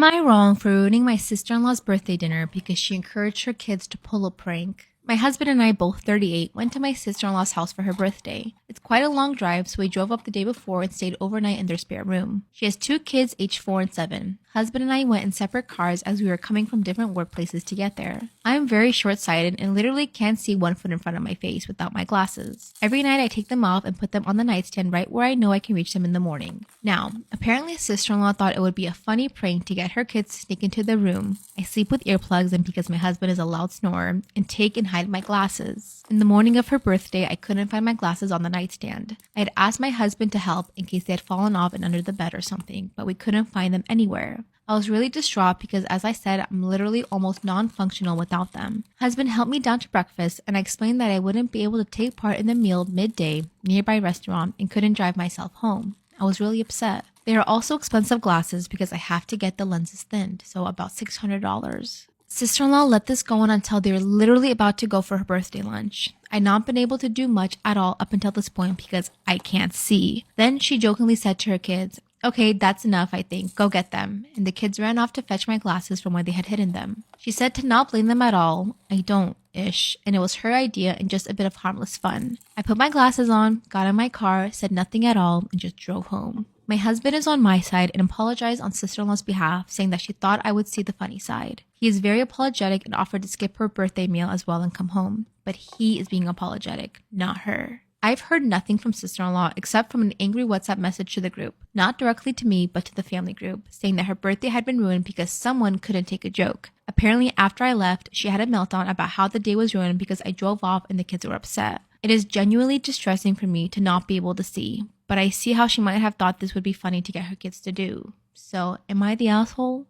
Am I wrong for ruining my sister-in-law's birthday dinner because she encouraged her kids to pull a prank? My husband and I, both 38, went to my sister-in-law's house for her birthday. It's quite a long drive, so we drove up the day before and stayed overnight in their spare room. She has 2 kids aged 4 and 7. Husband and I went in separate cars as we were coming from different workplaces to get there. I am very short-sighted and literally can't see 1 foot in front of my face without my glasses. Every night I take them off and put them on the nightstand right where I know I can reach them in the morning. Now, apparently sister-in-law thought it would be a funny prank to get her kids to sneak into the room. I sleep with earplugs and because my husband is a loud snorer, and take and hide my glasses. In the morning of her birthday, I couldn't find my glasses on the nightstand. I had asked my husband to help in case they had fallen off and under the bed or something, but we couldn't find them anywhere. I was really distraught because, as I said, I'm literally almost non-functional without them. Husband helped me down to breakfast, and I explained that I wouldn't be able to take part in the meal midday, nearby restaurant, and couldn't drive myself home. I was really upset. They are also expensive glasses because I have to get the lenses thinned, so about $600. Sister-in-law let this go on until they were literally about to go for her birthday lunch. I'd not been able to do much at all up until this point because I can't see. Then she jokingly said to her kids, "Okay, that's enough, I think. Go get them." And the kids ran off to fetch my glasses from where they had hidden them. She said to not blame them at all. I don't-ish. And it was her idea and just a bit of harmless fun. I put my glasses on, got in my car, said nothing at all, and just drove home. My husband is on my side and apologized on sister-in-law's behalf, saying that she thought I would see the funny side. He is very apologetic and offered to skip her birthday meal as well and come home. But he is being apologetic, not her. I've heard nothing from sister-in-law except from an angry WhatsApp message to the group, not directly to me, but to the family group, saying that her birthday had been ruined because someone couldn't take a joke. Apparently, after I left, she had a meltdown about how the day was ruined because I drove off and the kids were upset. It is genuinely distressing for me to not be able to see, but I see how she might have thought this would be funny to get her kids to do. So, am I the asshole?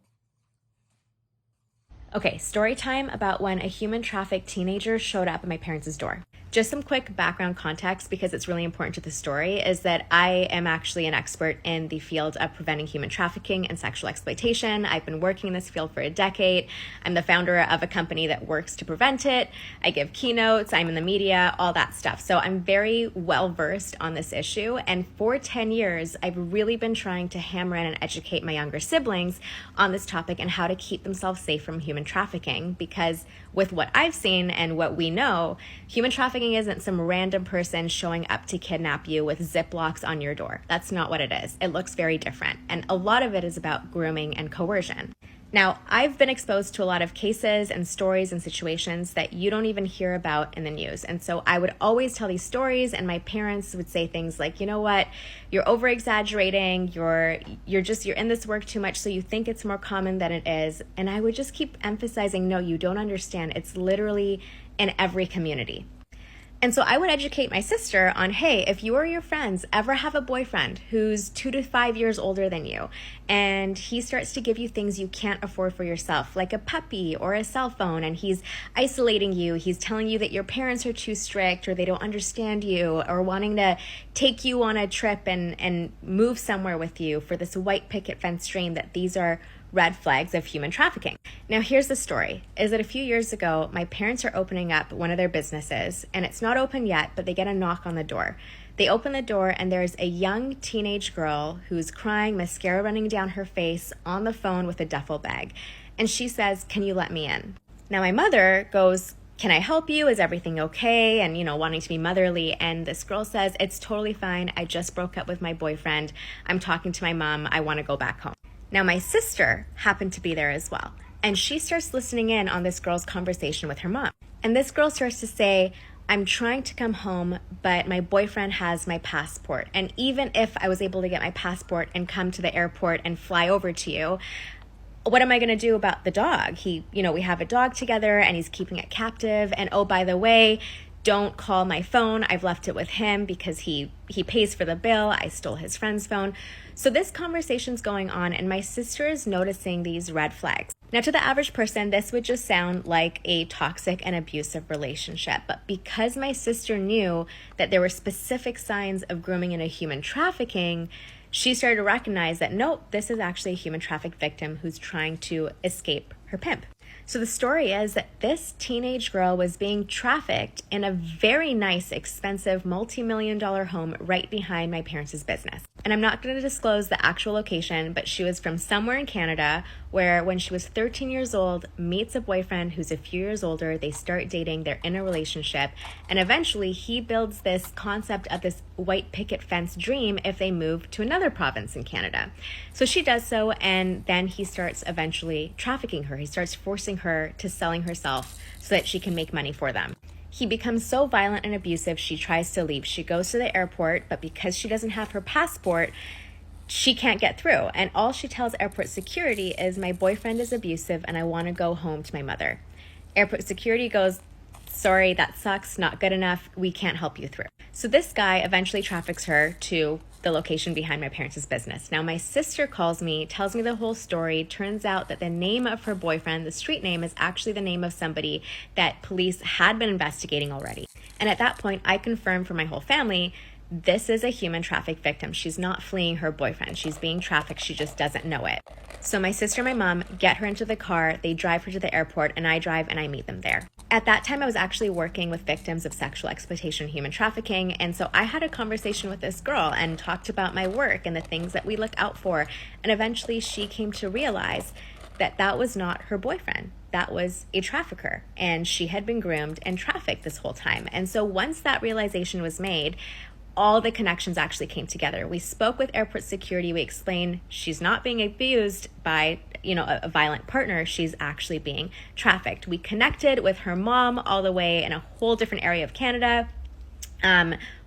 Okay, story time about when a human trafficked teenager showed up at my parents' door. Just some quick background context, because it's really important to the story, is that I am actually an expert in the field of preventing human trafficking and sexual exploitation. I've been working in this field for a decade. I'm the founder of a company that works to prevent it. I give keynotes, I'm in the media, all that stuff. So I'm very well versed on this issue. And for 10 years, I've really been trying to hammer in and educate my younger siblings on this topic and how to keep themselves safe from human trafficking, because with what I've seen and what we know, human trafficking isn't some random person showing up to kidnap you with Ziplocs on your door. That's not what it is. It looks very different. And a lot of it is about grooming and coercion. Now, I've been exposed to a lot of cases and stories and situations that you don't even hear about in the news. And so I would always tell these stories, and my parents would say things like, "You know what, you're over exaggerating, you're in this work too much, so you think it's more common than it is." And I would just keep emphasizing, no, you don't understand. It's literally in every community. And so I would educate my sister on, hey, if you or your friends ever have a boyfriend who's 2 to 5 years older than you, and he starts to give you things you can't afford for yourself, like a puppy or a cell phone, and he's isolating you, he's telling you that your parents are too strict or they don't understand you, or wanting to take you on a trip and move somewhere with you for this white picket fence dream, that these are red flags of human trafficking. Now, here's the story, is that a few years ago, my parents are opening up one of their businesses, and it's not open yet, but they get a knock on the door. They open the door, and there's a young teenage girl who's crying, mascara running down her face, on the phone with a duffel bag. And she says, "Can you let me in?" Now, my mother goes, "Can I help you? Is everything okay?" And, wanting to be motherly. And this girl says, "It's totally fine. I just broke up with my boyfriend. I'm talking to my mom. I want to go back home." Now, my sister happened to be there as well, and she starts listening in on this girl's conversation with her mom. And this girl starts to say, "I'm trying to come home, but my boyfriend has my passport. And even if I was able to get my passport and come to the airport and fly over to you, what am I going to do about the dog? We have a dog together and he's keeping it captive. And oh, by the way, don't call my phone. I've left it with him because he pays for the bill. I stole his friend's phone." So this conversation's going on, and my sister is noticing these red flags. Now, to the average person, this would just sound like a toxic and abusive relationship. But because my sister knew that there were specific signs of grooming and a human trafficking, she started to recognize that, nope, this is actually a human trafficked victim who's trying to escape her pimp. So the story is that this teenage girl was being trafficked in a very nice, expensive, multi-million-dollar home right behind my parents' business. And I'm not going to disclose the actual location, but she was from somewhere in Canada where when she was 13 years old, meets a boyfriend who's a few years older. They start dating, they're in a relationship, and eventually he builds this concept of this white picket fence dream if they move to another province in Canada. So she does so, and then he starts eventually trafficking her. He starts forcing her to selling herself so that she can make money for them. He becomes so violent and abusive, she tries to leave. She goes to the airport, but because she doesn't have her passport, she can't get through. And all she tells airport security is, my boyfriend is abusive and I want to go home to my mother. Airport security goes, sorry, that sucks, not good enough, we can't help you through. So this guy eventually traffics her to the location behind my parents' business. Now my sister calls me, tells me the whole story. Turns out that the name of her boyfriend, the street name, is actually the name of somebody that police had been investigating already. And at that point, I confirmed for my whole family, this is a human traffic victim. She's not fleeing her boyfriend. She's being trafficked. She just doesn't know it. So my sister and my mom get her into the car. They drive her to the airport, and I drive and I meet them there. At that time, I was actually working with victims of sexual exploitation and human trafficking. And so I had a conversation with this girl and talked about my work and the things that we look out for. And eventually she came to realize that that was not her boyfriend. That was a trafficker, and she had been groomed and trafficked this whole time. And so once that realization was made, all the connections actually came together. We spoke with airport security. We explained she's not being abused by, a violent partner. She's actually being trafficked. We connected with her mom all the way in a whole different area of Canada.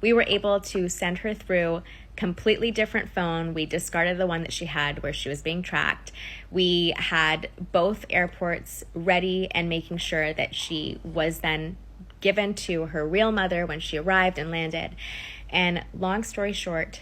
We were able to send her through completely different phone. We discarded the one that she had where she was being tracked. We had both airports ready and making sure that she was then given to her real mother when she arrived and landed. And long story short,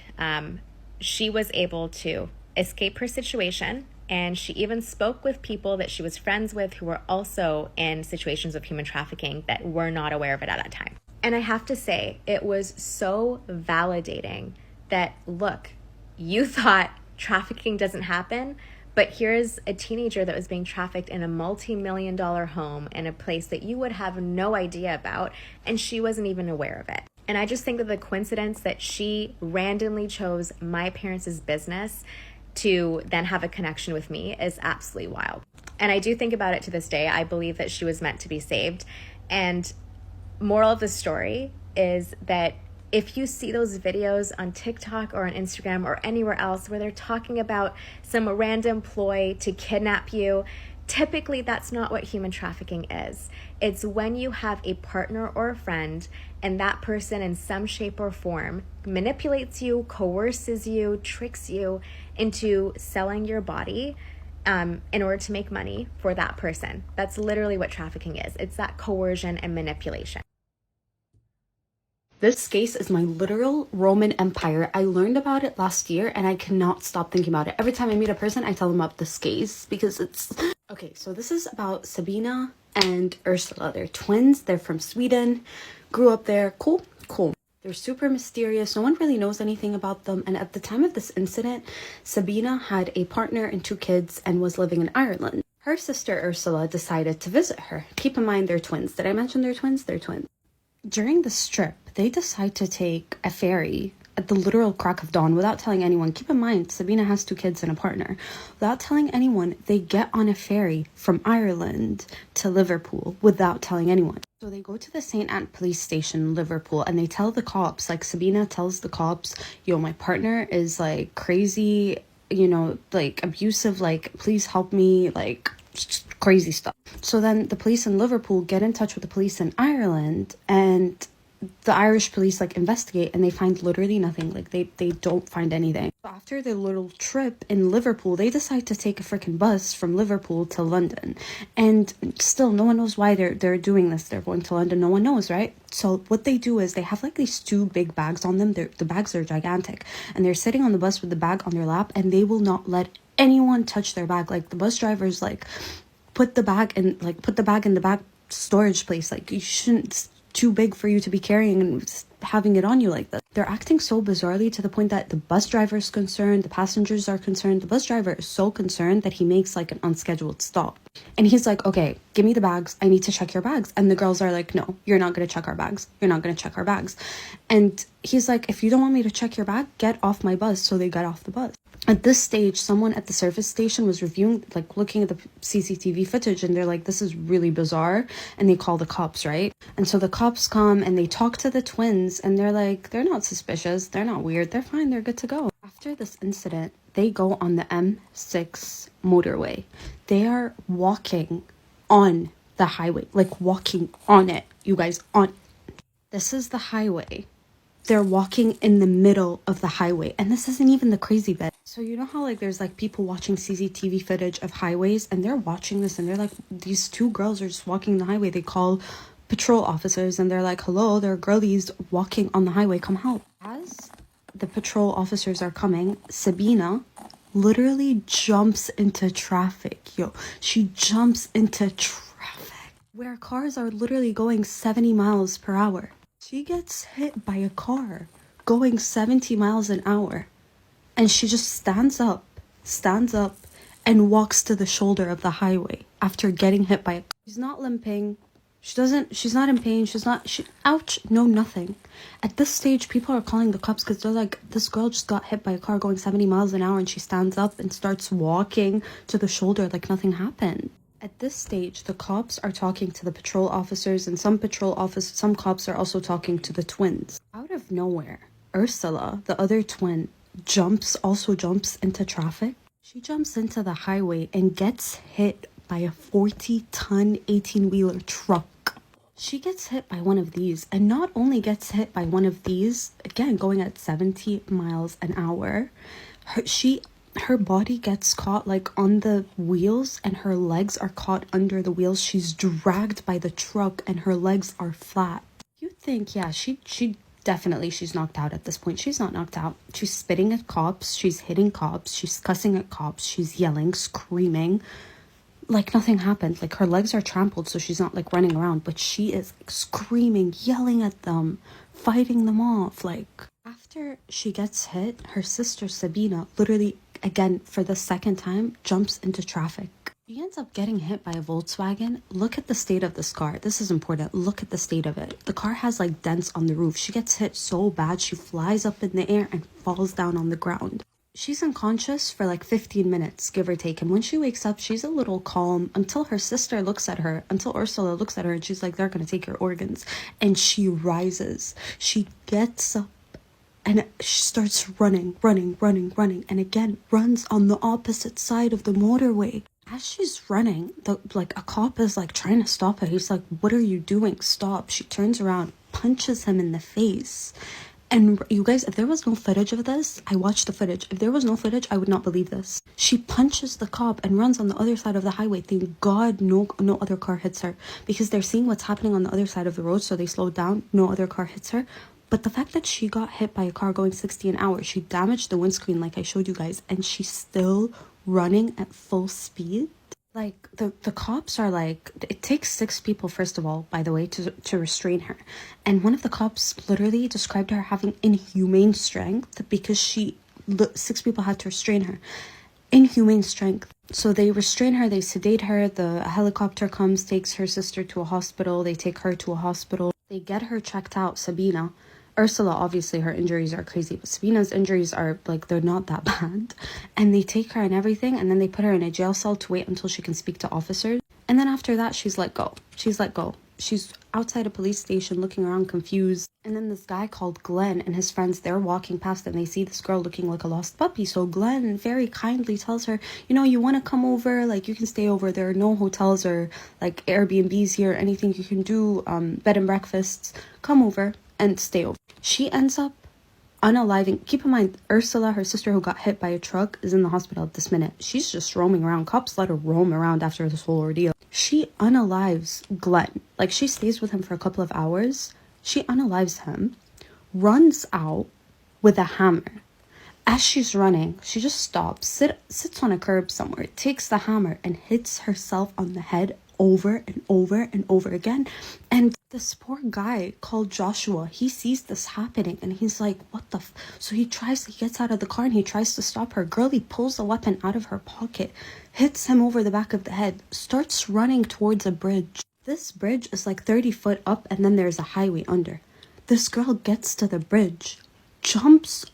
she was able to escape her situation. And she even spoke with people that she was friends with who were also in situations of human trafficking that were not aware of it at that time. And I have to say, it was so validating that, look, you thought trafficking doesn't happen, but here's a teenager that was being trafficked in a multi-million-dollar home in a place that you would have no idea about, and she wasn't even aware of it. And I just think that the coincidence that she randomly chose my parents' business to then have a connection with me is absolutely wild. And I do think about it to this day. I believe that she was meant to be saved. And moral of the story is that if you see those videos on TikTok or on Instagram or anywhere else where they're talking about some random ploy to kidnap you, typically that's not what human trafficking is. It's when you have a partner or a friend and that person in some shape or form manipulates you, coerces you, tricks you into selling your body in order to make money for that person. That's literally what trafficking is. It's that coercion and manipulation. This case is my literal Roman Empire. I learned about it last year and I cannot stop thinking about it. Every time I meet a person, I tell them about this case because it's... Okay, so this is about Sabina and Ursula. They're twins. They're from Sweden. Grew up there. Cool. They're super mysterious. No one really knows anything about them. And at the time of this incident, Sabina had a partner and 2 kids and was living in Ireland. Her sister Ursula decided to visit her. Keep in mind, they're twins. Did I mention they're twins? They're twins. During this trip, they decide to take a ferry at the literal crack of dawn without telling anyone. Keep in mind, Sabina has 2 kids and a partner. Without telling anyone, they get on a ferry from Ireland to Liverpool without telling anyone. So they go to the St. Anne police station in Liverpool and they tell the cops, like Sabina tells the cops, yo, my partner is like crazy, like abusive, like please help me, like crazy stuff. So then the police in Liverpool get in touch with the police in Ireland and the Irish police like investigate and they find literally nothing. Like they don't find anything. So after their little trip in Liverpool, they decide to take a freaking bus from Liverpool to London. And still no one knows why they're doing this. They're going to London. No one knows, right? So what they do is they have like these 2 big bags on them. The bags are gigantic. And they're sitting on the bus with the bag on their lap and they will not let anyone touch their bag. Like the bus drivers like put the bag in the back storage place. Like you shouldn't too big for you to be carrying and having it on you like this. They're acting so bizarrely to the point that the bus driver is concerned, the passengers are concerned. The bus driver is so concerned that he makes like an unscheduled stop. And he's like, okay, give me the bags. I need to check your bags. And the girls are like, no, you're not going to check our bags. You're not going to check our bags. And he's like, if you don't want me to check your bag, get off my bus. So they got off the bus. At this stage, someone at the service station was reviewing, like looking at the CCTV footage, and they're like, this is really bizarre. And they call the cops, right? And so the cops come and they talk to the twins, and they're like, they're not suspicious. They're not weird. They're fine. They're good to go. After this incident, they go on the M6 motorway. They are walking on the highway, like walking on it, you guys, on. This is the highway. They're walking in the middle of the highway, and this isn't even the crazy bit. So you know how like there's like people watching CCTV footage of highways, and they're watching this and they're like, these two girls are just walking the highway. They call patrol officers and they're like, hello, there are girlies walking on the highway, come help. As the patrol officers are coming, Sabina literally jumps into traffic. She jumps into traffic where cars are literally going 70 miles per hour. She gets hit by a car going 70 miles an hour, and she just stands up and walks to the shoulder of the highway after getting hit by a car. She's not limping. She's not in pain. Ouch, no, nothing. At this stage, people are calling the cops because they're like, this girl just got hit by a car going 70 miles an hour, and she stands up and starts walking to the shoulder like nothing happened. At this stage, the cops are talking to the patrol officers, and some cops are also talking to the twins. Out of nowhere, Ursula, the other twin, jumps into traffic. She jumps into the highway and gets hit by a 40-ton 18-wheeler truck. She gets hit by one of these, and not only gets hit by one of these, again, going at 70 miles an hour, her body gets caught like on the wheels, and her legs are caught under the wheels. She's dragged by the truck and her legs are flat. You think, yeah, she definitely, she's knocked out at this point. She's not knocked out. She's spitting at cops. She's hitting cops. She's cussing at cops. She's yelling, screaming. Like nothing happened. Like her legs are trampled, so she's not like running around, but she is like screaming, yelling at them, fighting them off. Like after she gets hit, her sister Sabina literally, again, for the second time, jumps into traffic. She ends up getting hit by a Volkswagen. Look at the state of this car. This is important. Look at the state of it. The car has like dents on the roof. She gets hit so bad, she flies up in the air and falls down on the ground. She's unconscious for like 15 minutes, give or take. And when she wakes up, she's a little calm until Ursula looks at her, and she's like, they're going to take your organs. And she rises. She gets up and she starts running, and again runs on the opposite side of the motorway. As she's running, a cop is like trying to stop her. He's like, what are you doing? Stop. She turns around, punches him in the face. And you guys, if there was no footage of this, I watched the footage. If there was no footage, I would not believe this. She punches the cop and runs on the other side of the highway. Thank God no other car hits her, because they're seeing what's happening on the other side of the road, so they slow down. No other car hits her. But the fact that she got hit by a car going 60 an hour, she damaged the windscreen like I showed you guys, and she's still running at full speed. Like, the cops are like, it takes 6 people, first of all, by the way, to restrain her. And one of the cops literally described her having inhumane strength because 6 people had to restrain her. Inhumane strength. So they restrain her, they sedate her, the helicopter comes, takes her sister to a hospital, they take her to a hospital. They get her checked out, Sabina. Ursula, obviously, her injuries are crazy, but Sabina's injuries are, like, they're not that bad. And they take her and everything, and then they put her in a jail cell to wait until she can speak to officers. And then after that, she's let go. She's outside a police station looking around confused. And then this guy called Glenn and his friends, they're walking past and they see this girl looking like a lost puppy. So Glenn very kindly tells her, you want to come over? Like, you can stay over. There are no hotels or, like, Airbnbs here, anything you can do, bed and breakfasts. Come over and stay over. She ends up unaliving. Keep in mind, Ursula, her sister who got hit by a truck, is in the hospital at this minute. She's just roaming around. Cops let her roam around after this whole ordeal. She unalives Glenn. Like, she stays with him for a couple of hours. She unalives him, runs out with a hammer. As she's running, she just stops, sits on a curb somewhere, takes the hammer and hits herself on the head over and over and over again. And This poor guy called Joshua, he sees this happening and he's like, what the so he gets out of the car and he tries to stop her. Girlie pulls a weapon out of her pocket, hits him over the back of the head, starts running towards a bridge. This bridge is like 30 foot up and then there's a highway under. This girl gets to the bridge, jumps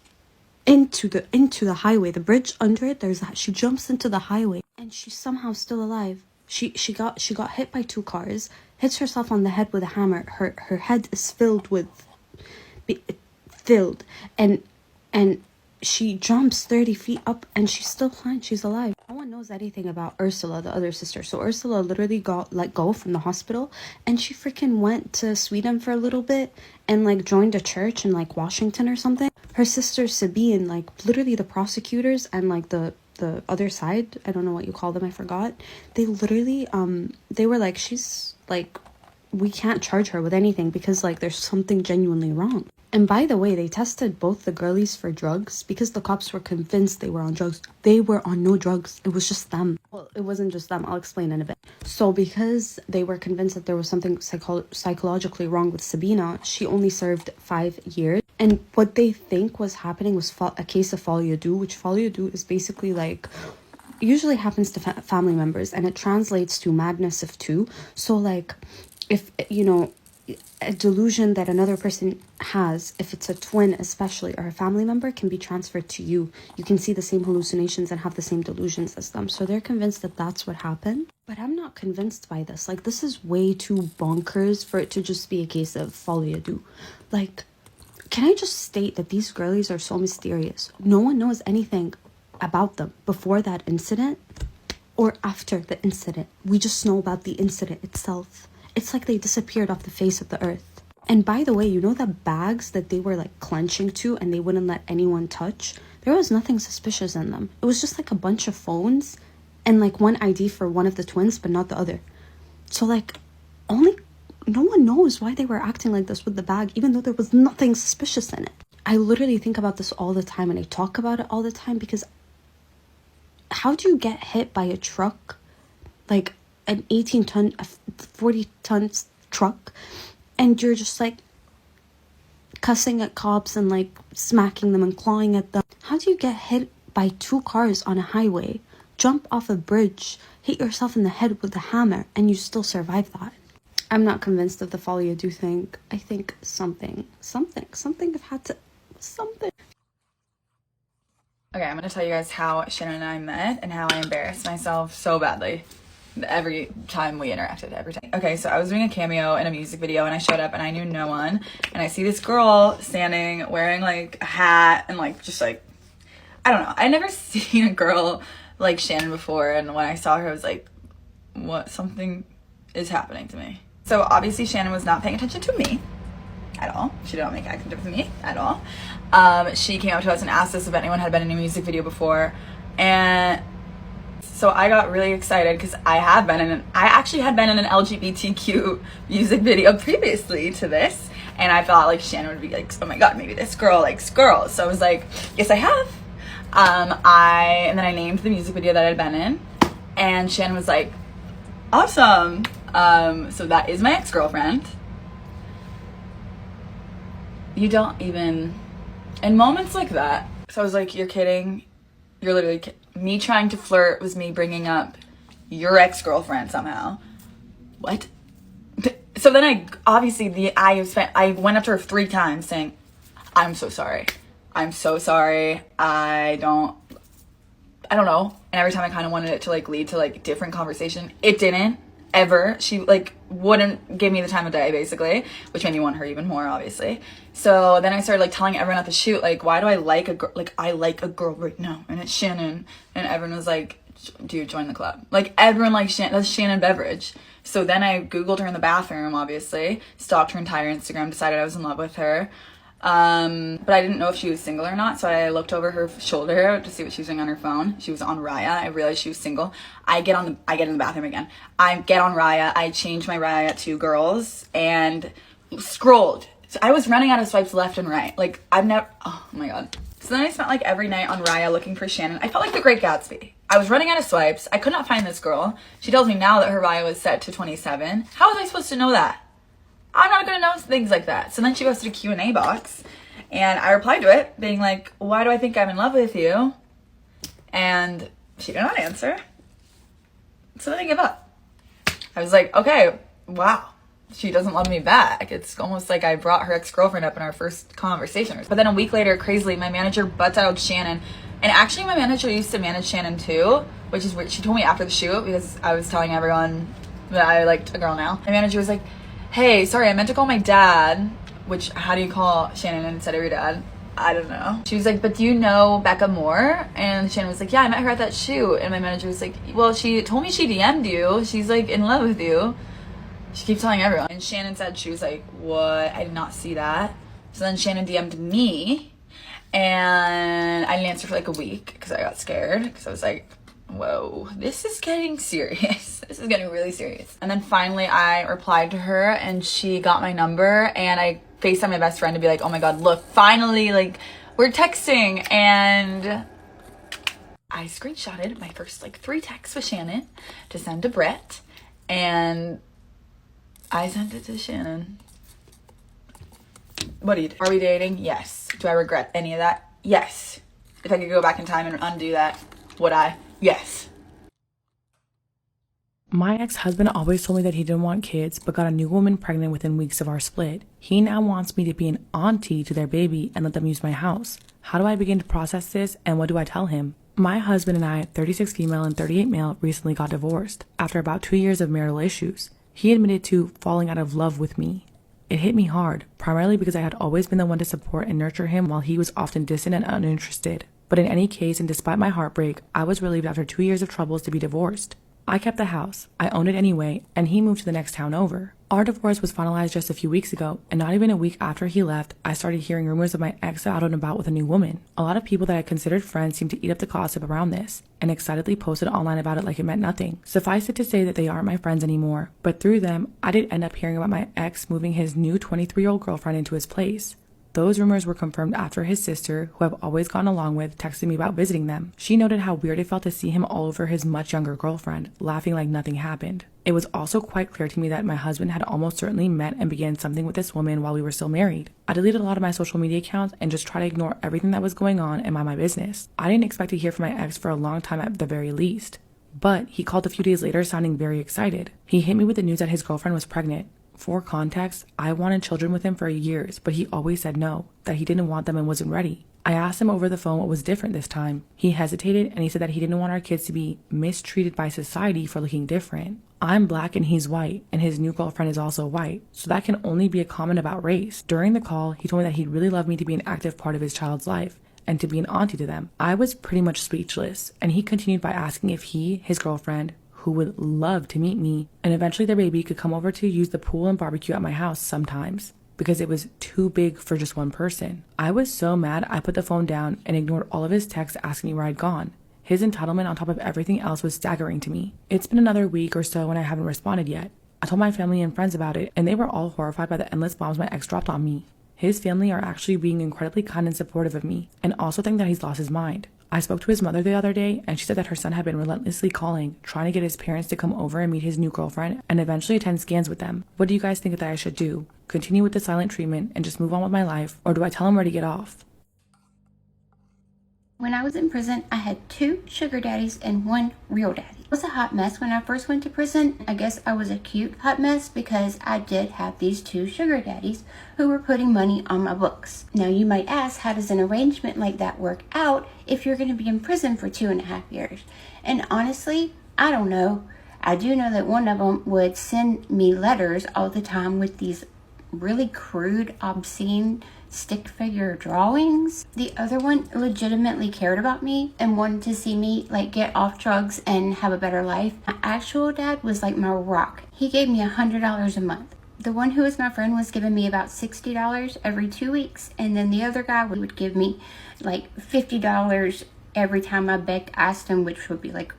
into the highway. The bridge under it, she jumps into the highway and she's somehow still alive. She got hit by 2 cars, hits herself on the head with a hammer. Her head is filled and she jumps 30 feet up and she's still fine. She's alive. No one knows anything about Ursula, the other sister. So Ursula literally got let go from the hospital and she freaking went to Sweden for a little bit and like joined a church in like Washington or something. Her sister Sabine, like literally the prosecutors and like the other side, I don't know what you call them, I forgot. They literally they were like, she's like, we can't charge her with anything because like there's something genuinely wrong. And by the way, they tested both the girlies for drugs because the cops were convinced they were on drugs. They were on no drugs. It was just them. Well, it wasn't just them. I'll explain in a bit. So because they were convinced that there was something psychologically wrong with Sabina, she only served 5 years. And what they think was happening was a case of folie à deux, which folie à deux is basically like, usually happens to family members and it translates to madness of two. So like, if, you know, a delusion that another person has, if it's a twin especially or a family member, can be transferred to you. You can see the same hallucinations and have the same delusions as them. So they're convinced that that's what happened. But I'm not convinced by this. Like, this is way too bonkers for it to just be a case of folie à deux. Like, can I just state that these girlies are so mysterious? No one knows anything about them before that incident or after the incident. We just know about the incident itself. It's like they disappeared off the face of the earth. And by the way, you know the bags that they were like clenching to and they wouldn't let anyone touch? There was nothing suspicious in them. It was just like a bunch of phones and like one ID for one of the twins, but not the other. So like, no one knows why they were acting like this with the bag, even though there was nothing suspicious in it. I literally think about this all the time and I talk about it all the time because how do you get hit by a truck, like an 18-ton, 40-ton truck, and you're just like cussing at cops and like smacking them and clawing at them? How do you get hit by 2 cars on a highway, jump off a bridge, hit yourself in the head with a hammer, and you still survive that? I'm not convinced of the folie à deux thing. I think something have had to, something. Okay, I'm gonna tell you guys how Shannon and I met and how I embarrassed myself so badly every time we interacted, every time. Okay, so I was doing a cameo in a music video and I showed up and I knew no one, and I see this girl standing wearing like a hat and like just like, I don't know, I'd never seen a girl like Shannon before, and when I saw her I was like, what, something is happening to me. So obviously Shannon was not paying attention to me at all. She did not make eye contact with me at all. She came up to us and asked us if anyone had been in a music video before, and so I got really excited because I actually had been in an LGBTQ music video previously to this, and I thought like Shannon would be like, oh my god, maybe this girl likes girls. So I was like, yes I have. And then I named the music video that I'd been in, and Shannon was like, awesome. So that is my ex-girlfriend. You don't even, in moments like that. So I was like, you're kidding. You're literally me trying to flirt was me bringing up your ex-girlfriend somehow. What? So then I went up to her 3 times saying, I'm so sorry. I'm so sorry. I don't know. And every time I kind of wanted it to like lead to like different conversation. It didn't ever. She like wouldn't give me the time of day basically, which made me want her even more obviously. So then I started like telling everyone at the shoot, like, why do I like a girl? Like, I like a girl right now and it's Shannon. And everyone was like, dude, join the club. Like everyone like that's Shannon Beveridge. So then I Googled her in the bathroom, obviously, stalked her entire Instagram, decided I was in love with her. But I didn't know if she was single or not, so I looked over her shoulder to see what she was doing on her phone. She was on Raya. I realized she was single. I get in the bathroom again. I get on Raya. I change my Raya to girls and scrolled. So I was running out of swipes left and right. Like oh my god. So then I spent like every night on Raya looking for Shannon. I felt like the Great Gatsby. I was running out of swipes. I could not find this girl. She tells me now that her Raya was set to 27. How was I supposed to know that? I'm not gonna know things like that. So then she posted a Q&A box, and I replied to it being like, why do I think I'm in love with you? And she did not answer. So then I gave up. I was like, okay, wow, she doesn't love me back. It's almost like I brought her ex-girlfriend up in our first conversation. But then a week later, crazily, my manager butt dialed Shannon. And actually, my manager used to manage Shannon too, which is weird. She told me after the shoot because I was telling everyone that I liked a girl now. My manager was like, hey, sorry, I meant to call my dad. Which, how do you call Shannon instead of your dad? I don't know. She was like, but do you know Becca Moore? And Shannon was like, yeah, I met her at that shoot. And my manager was like, well, she told me she DM'd you. She's like in love with you. She keeps telling everyone. And Shannon said, she was like, what? I did not see that. So then Shannon DM'd me. And I didn't answer for like a week because I got scared. Because I was like, whoa, this is getting serious. This is getting really serious. And then finally I replied to her and she got my number and I FaceTime my best friend to be like, oh my god, look, finally, like, we're texting. And I screenshotted my first like 3 texts with Shannon to send to Brett, and I sent it to Shannon. What do you do? Are we dating? Yes. Do I regret any of that? Yes. If I could go back in time and undo that, would I? Yes. My ex-husband always told me that he didn't want kids, but got a new woman pregnant within weeks of our split. He now wants me to be an auntie to their baby and let them use my house. How do I begin to process this, and what do I tell him? My husband and I, 36 female and 38 male, recently got divorced after about 2 years of marital issues. He admitted to falling out of love with me. It hit me hard, primarily because I had always been the one to support and nurture him while he was often distant and uninterested. But in any case, and despite my heartbreak, I was relieved after 2 years of troubles to be divorced. I kept the house, I owned it anyway, and he moved to the next town over. Our divorce was finalized just a few weeks ago, and not even a week after he left, I started hearing rumors of my ex out and about with a new woman. A lot of people that I considered friends seemed to eat up the gossip around this, and excitedly posted online about it like it meant nothing. Suffice it to say that they aren't my friends anymore, but through them, I did end up hearing about my ex moving his new 23-year-old girlfriend into his place. Those rumors were confirmed after his sister, who I've always gotten along with, texted me about visiting them. She noted how weird it felt to see him all over his much younger girlfriend, laughing like nothing happened. It was also quite clear to me that my husband had almost certainly met and began something with this woman while we were still married. I deleted a lot of my social media accounts and just tried to ignore everything that was going on and mind my business. I didn't expect to hear from my ex for a long time at the very least. But he called a few days later sounding very excited. He hit me with the news that his girlfriend was pregnant. For context, I wanted children with him for years, but he always said no, that he didn't want them and wasn't ready. I asked him over the phone what was different this time. He hesitated and he said that he didn't want our kids to be mistreated by society for looking different. I'm black and he's white, and his new girlfriend is also white, so that can only be a comment about race. During the call, he told me that he'd really love me to be an active part of his child's life and to be an auntie to them. I was pretty much speechless, and he continued by asking if he, his girlfriend, who would love to meet me, and eventually their baby could come over to use the pool and barbecue at my house sometimes, because it was too big for just one person. I was so mad I put the phone down and ignored all of his texts asking me where I'd gone. His entitlement on top of everything else was staggering to me. It's been another week or so and I haven't responded yet. I told my family and friends about it, and they were all horrified by the endless bombs my ex dropped on me. His family are actually being incredibly kind and supportive of me, and also think that he's lost his mind. I spoke to his mother the other day, and she said that her son had been relentlessly calling, trying to get his parents to come over and meet his new girlfriend and eventually attend scans with them. What do you guys think that I should do? Continue with the silent treatment and just move on with my life, or do I tell him where to get off? When I was in prison, I had 2 sugar daddies and 1 real daddy. It was a hot mess when I first went to prison. I guess I was a cute hot mess because I did have these 2 sugar daddies who were putting money on my books. Now you might ask, how does an arrangement like that work out if you're going to be in prison for 2.5 years? And honestly, I don't know. I do know that one of them would send me letters all the time with these really crude, obscene stick figure drawings. The other one legitimately cared about me and wanted to see me like get off drugs and have a better life. My actual dad was like my rock. He gave me $100 a month. The one who was my friend was giving me about $60 every 2 weeks, and then the other guy would give me like $50 every time I asked him, which would be like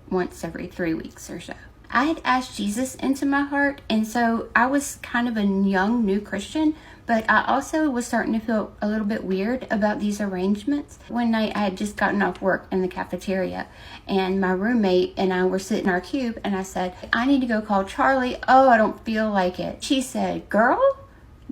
once every 3 weeks or so. I had asked Jesus into my heart, and so I was kind of a young, new Christian, but I also was starting to feel a little bit weird about these arrangements. One night I had just gotten off work in the cafeteria, and my roommate and I were sitting in our cube, and I said, I need to go call Charlie. Oh, I don't feel like it. She said, girl,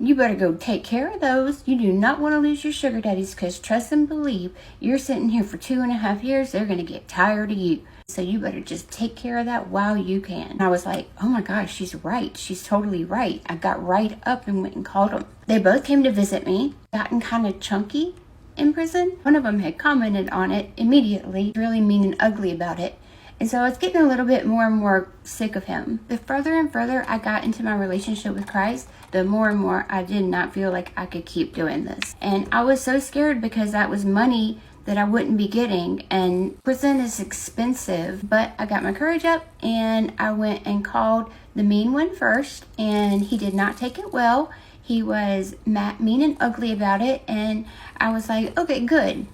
you better go take care of those. You do not want to lose your sugar daddies, because trust and believe, you're sitting here for 2.5 years, they're going to get tired of you. So you better just take care of that while you can. And I was like, oh my gosh, she's right. She's totally right. I got right up and went and called them. They both came to visit me, gotten kind of chunky in prison. One of them had commented on it immediately, really mean and ugly about it. And so I was getting a little bit more and more sick of him. The further and further I got into my relationship with Christ, the more and more I did not feel like I could keep doing this. And I was so scared because that was money that I wouldn't be getting, and prison is expensive. But I got my courage up and I went and called the mean one first, and he did not take it well. He was mean and ugly about it, and I was like, okay, good,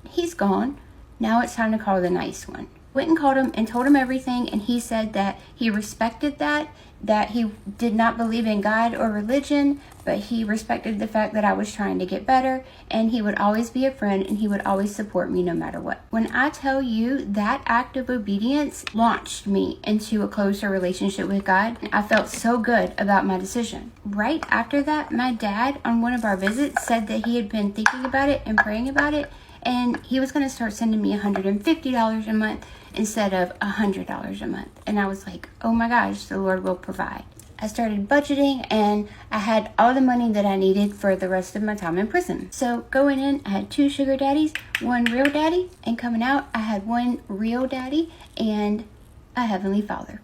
he's gone. Now it's time to call the nice one. Went and called him and told him everything, and he said that he respected that he did not believe in God or religion, but he respected the fact that I was trying to get better, and he would always be a friend, and he would always support me no matter what. When I tell you that act of obedience launched me into a closer relationship with God, I felt so good about my decision. Right after that, my dad on one of our visits said that he had been thinking about it and praying about it, and he was going to start sending me $150 a month instead of $100 a month. And I was like, oh my gosh, the Lord will provide. I started budgeting, and I had all the money that I needed for the rest of my time in prison. So going in, I had 2 sugar daddies, 1 real daddy, and coming out, I had 1 real daddy and a heavenly father.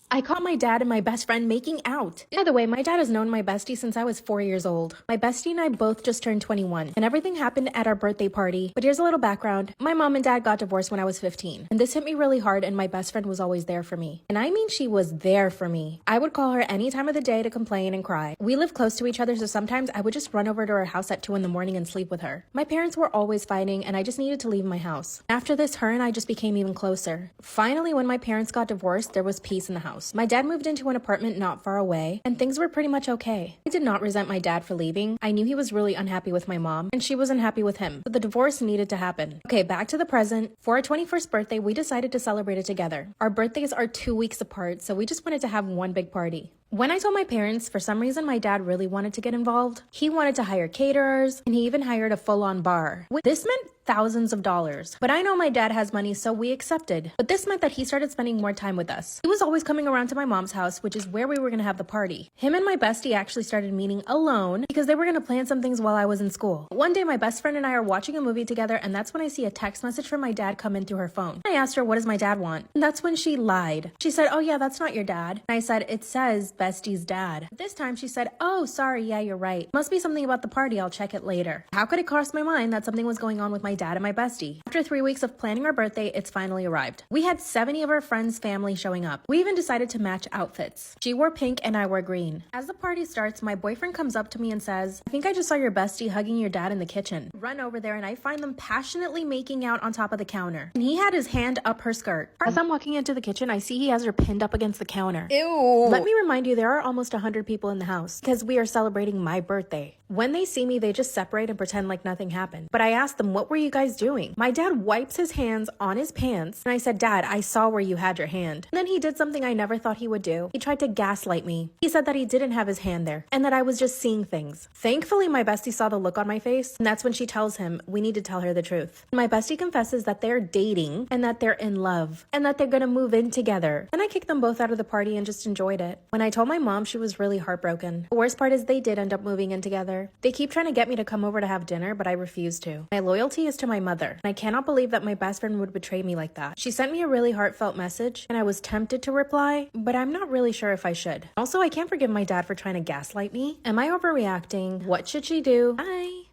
I caught my dad and my best friend making out. By the way, my dad has known my bestie since I was 4 years old. My bestie and I both just turned 21, and everything happened at our birthday party. But here's a little background. My mom and dad got divorced when I was 15, and this hit me really hard, and my best friend was always there for me. And I mean, she was there for me. I would call her any time of the day to complain and cry. We live close to each other, so sometimes I would just run over to her house at 2 in the morning and sleep with her. My parents were always fighting, and I just needed to leave my house. After this, her and I just became even closer. Finally, when my parents got divorced, there was peace in the house. My dad moved into an apartment not far away, and things were pretty much okay. I did not resent my dad for leaving. I knew he was really unhappy with my mom, and she was unhappy with him, so the divorce needed to happen. Okay, back to the present. For our 21st birthday, we decided to celebrate it together. Our birthdays are 2 weeks apart, so we just wanted to have one big party. When I told my parents, for some reason my dad really wanted to get involved. He wanted to hire caterers, and he even hired a full-on bar. This meant thousands of dollars. But I know my dad has money, so we accepted. But this meant that he started spending more time with us. He was always coming around to my mom's house, which is where we were going to have the party. Him and my bestie actually started meeting alone because they were going to plan some things while I was in school. One day my best friend and I are watching a movie together, and that's when I see a text message from my dad come in through her phone. I asked her, what does my dad want? And that's when she lied. She said, oh yeah, that's not your dad. And I said, it says bestie's dad. This time she said, oh, sorry, yeah, you're right. Must be something about the party, I'll check it later. How could it cross my mind that something was going on with my dad and my bestie? After 3 weeks of planning our birthday, it's finally arrived. We had 70 of our friends' family showing up. We even decided to match outfits. She wore pink and I wore green. As the party starts, my boyfriend comes up to me and says, I think I just saw your bestie hugging your dad in the kitchen. Run over there and I find them passionately making out on top of the counter. And he had his hand up her skirt. As I'm walking into the kitchen, I see he has her pinned up against the counter. Ew. Let me remind you, there are almost 100 people in the house because we are celebrating my birthday. When they see me, they just separate and pretend like nothing happened. But I asked them, what were you guys doing? My dad wipes his hands on his pants, and I said, Dad, I saw where you had your hand. And then he did something I never thought he would do. He tried to gaslight me. He said that he didn't have his hand there, and that I was just seeing things. Thankfully, my bestie saw the look on my face, and that's when she tells him, we need to tell her the truth. My bestie confesses that they're dating, and that they're in love, and that they're gonna move in together. Then I kicked them both out of the party and just enjoyed it. When I told my mom, she was really heartbroken. The worst part is they did end up moving in together. They keep trying to get me to come over to have dinner, but I refuse to. My loyalty is to my mother, and I cannot believe that my best friend would betray me like that. She sent me a really heartfelt message, and I was tempted to reply, but I'm not really sure if I should. Also, I can't forgive my dad for trying to gaslight me. Am I overreacting? What should she do? Bye!